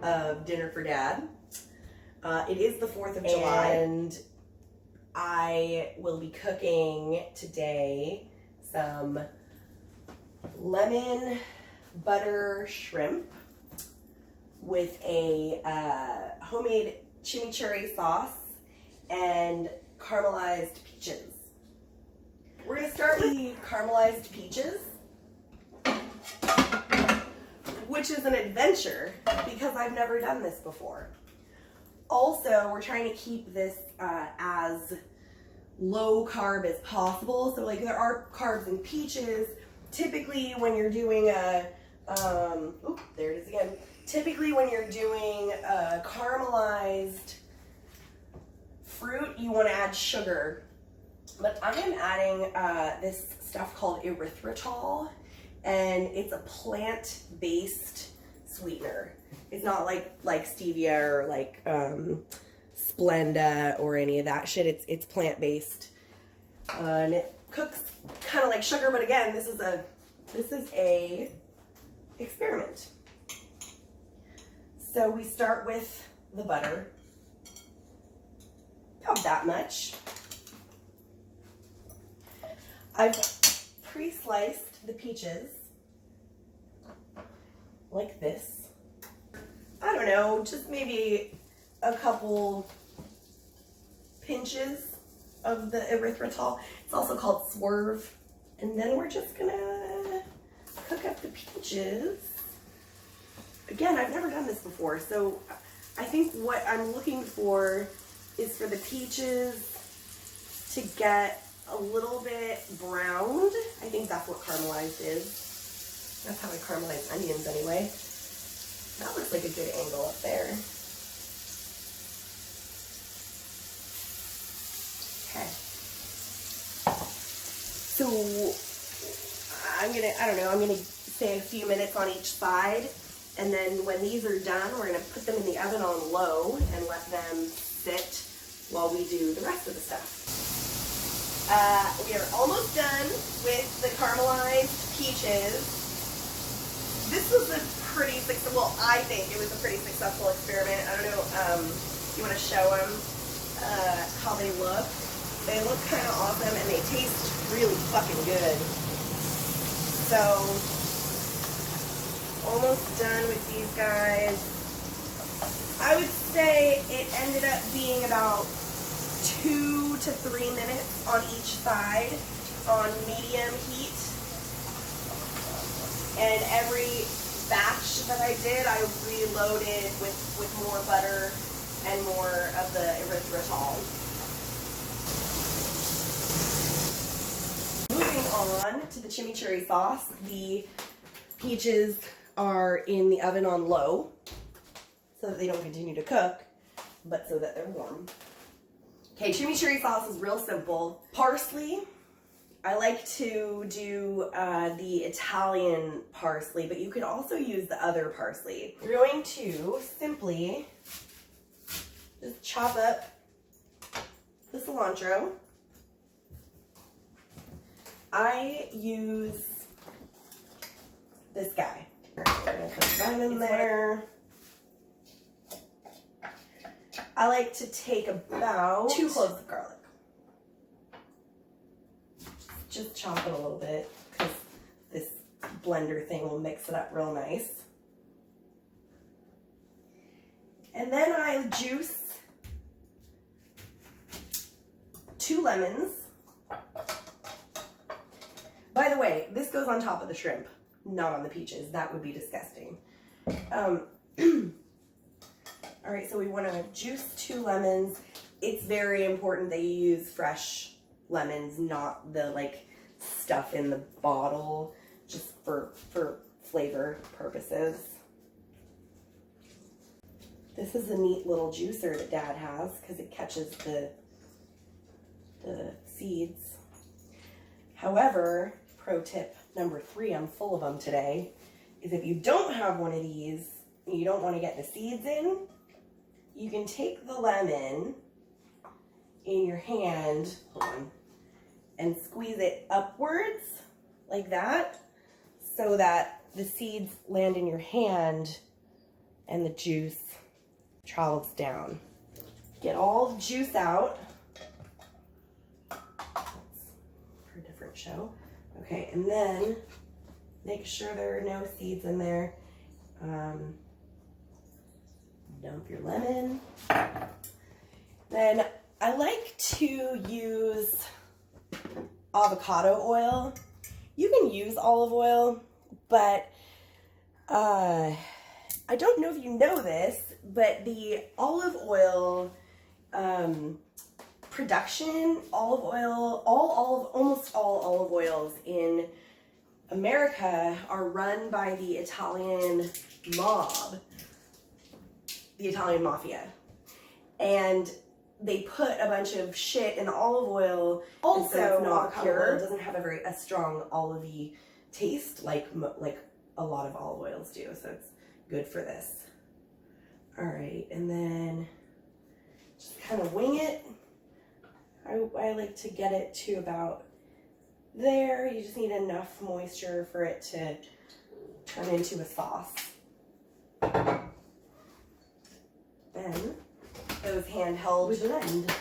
of Dinner for Dad. It is the 4th of July, and I will be cooking today some lemon butter shrimp with a homemade chimichurri sauce and caramelized peaches. We're going to start with the caramelized peaches, which is an adventure because I've never done this before. Also, we're trying to keep this as low carb as possible. So like there are carbs in peaches. Typically when you're doing a, there it is again. Typically when you're doing a caramelized fruit, you want to add sugar. But I am adding this stuff called erythritol, and it's a plant-based sweetener. It's not like stevia or like Splenda or any of that shit. It's plant-based, and it cooks kind of like sugar. But again, this is a experiment. So we start with the butter, about that much. I've pre-sliced the peaches like this. I don't know, just maybe a couple pinches of the erythritol. It's also called Swerve. And then we're just gonna cook up the peaches. Again, I've never done this before, so I think what I'm looking for is for the peaches to get a little bit browned. I think that's what caramelized is. That's how I caramelize onions anyway. That looks like a good angle up there. Okay. So I'm gonna say a few minutes on each side, and then when these are done, we're gonna put them in the oven on low and let them sit while we do the rest of the stuff. We are almost done with the caramelized peaches. This was a pretty successful, well, I think it was a pretty successful experiment. I don't know, you want to show them how they look. They look kind of awesome and they taste really fucking good. So, almost done with these guys. I would say it ended up being about 2 to 3 minutes on each side on medium heat. And every batch that I did, I reloaded with more butter and more of the erythritol. Moving on to the chimichurri sauce, the peaches are in the oven on low so that they don't continue to cook, but so that they're warm. Okay, chimichurri sauce is real simple. Parsley. I like to do the Italian parsley, but you could also use the other parsley. You're going to simply just chop up the cilantro. I use this guy. We're gonna put that in there. I like to take about 2 cloves of garlic. Just chop it a little bit because this blender thing will mix it up real nice. And then I juice 2 lemons. By the way, this goes on top of the shrimp, not on the peaches. That would be disgusting. All right, so we want to juice 2 lemons. It's very important that you use fresh lemons, not the like stuff in the bottle, just for flavor purposes. This is a neat little juicer that Dad has because it catches the seeds. However, pro tip number 3, I'm full of them today, is if you don't have one of these and you don't want to get the seeds in, you can take the lemon in your hand, hold on, and squeeze it upwards like that so that the seeds land in your hand and the juice travels down. Get all the juice out. For a different show. Okay, and then make sure there are no seeds in there. Dump your lemon. Then I like to use avocado oil. You can use olive oil, but I don't know if you know this, but the olive oil production, almost all olive oils in America are run by the Italian mob, the Italian mafia. And they put a bunch of shit in the olive oil. Also, so it's not pure. It doesn't have a strong olivey taste like a lot of olive oils do. So it's good for this. All right, and then just kind of wing it. I like to get it to about there. You just need enough moisture for it to turn into a sauce. Then those handheld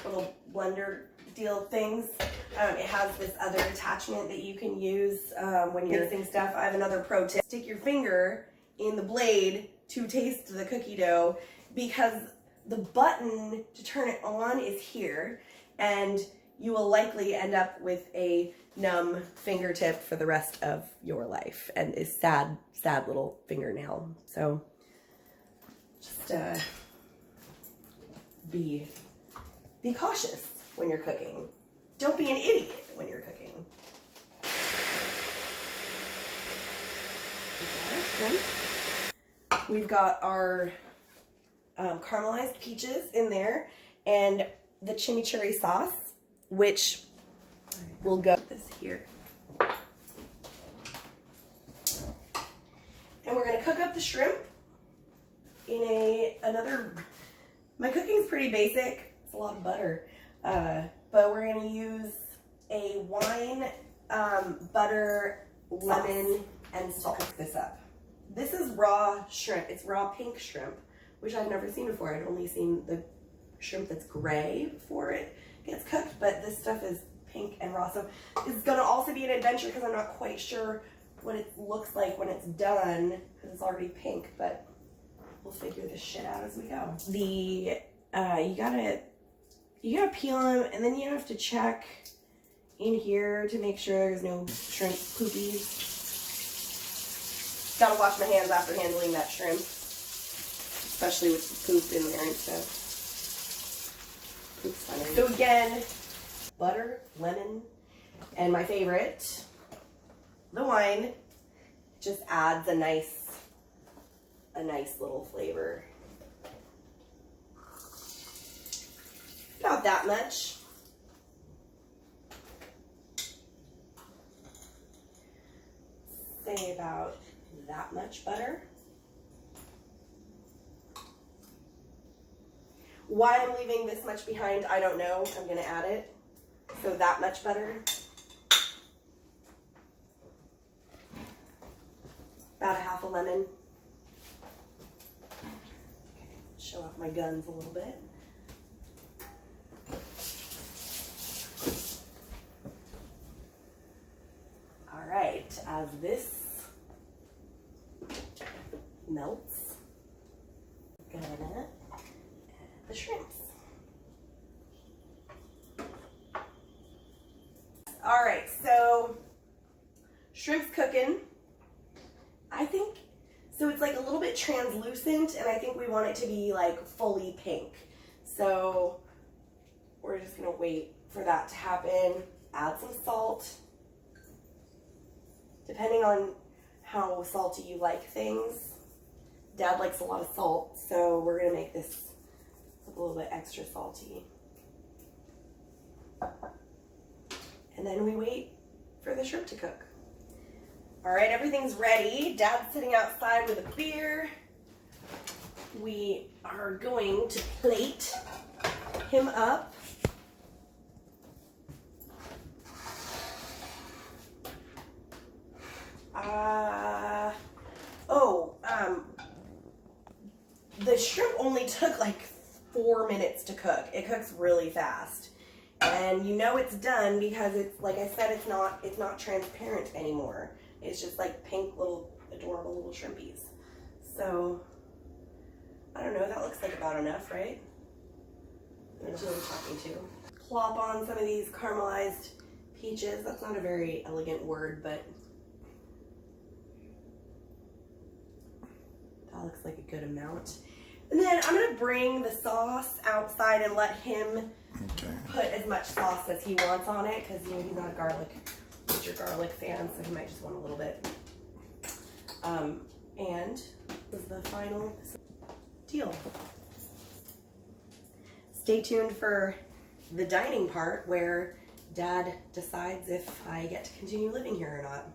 little blender deal things. It has this other attachment that you can use when you're mixing stuff. I have another pro tip. Stick your finger in the blade to taste the cookie dough, because the button to turn it on is here, and you will likely end up with a numb fingertip for the rest of your life and a sad little fingernail. So just be cautious when you're cooking. Don't be an idiot when you're cooking. We've got our caramelized peaches in there and the chimichurri sauce, which will go this here. And we're gonna cook up the shrimp in my cooking's pretty basic. It's a lot of butter, but we're gonna use a wine, butter, lemon, and salt. Cook this up. This is raw shrimp. It's raw pink shrimp, which I've never seen before. I'd only seen the shrimp that's gray before it gets cooked, but this stuff is pink and raw. So it's gonna also be an adventure because I'm not quite sure what it looks like when it's done, because it's already pink, but we'll figure this shit out as we go. You gotta peel them, and then you have to check in here to make sure there's no shrimp poopies. Gotta wash my hands after handling that shrimp, especially with the poop in there and stuff. Poop's funny. So again, butter, lemon, and my favorite, the wine, just adds a nice little flavor. Not that much. Say about that much butter. Why I'm leaving this much behind, I don't know. I'm gonna add it. So that much butter. About a half a lemon. Show off my guns a little bit. All right, as this melts, I'm gonna add the shrimps. All right, so shrimp's cooking. I think, so it's like a little bit translucent, and I think we want it to be like fully pink. So we're just gonna wait for that to happen. Add some salt. Depending on how salty you like things. Dad likes a lot of salt, so we're gonna make this a little bit extra salty. And then we wait for the shrimp to cook. All right, everything's ready. Dad's sitting outside with a beer. We are going to plate him up. the shrimp only took like 4 minutes to cook. It cooks really fast. And you know it's done because it's, like I said, it's not transparent anymore. It's just like pink little adorable little shrimpies. So I don't know, that looks like about enough, right? It's really talking too. Plop on some of these caramelized peaches. That's not a very elegant word, but that looks like a good amount. And then I'm gonna bring the sauce outside and let him put as much sauce as he wants on it, because you know he's not a major garlic fan, so he might just want a little bit. And this is the final deal. Stay tuned for the dining part where Dad decides if I get to continue living here or not.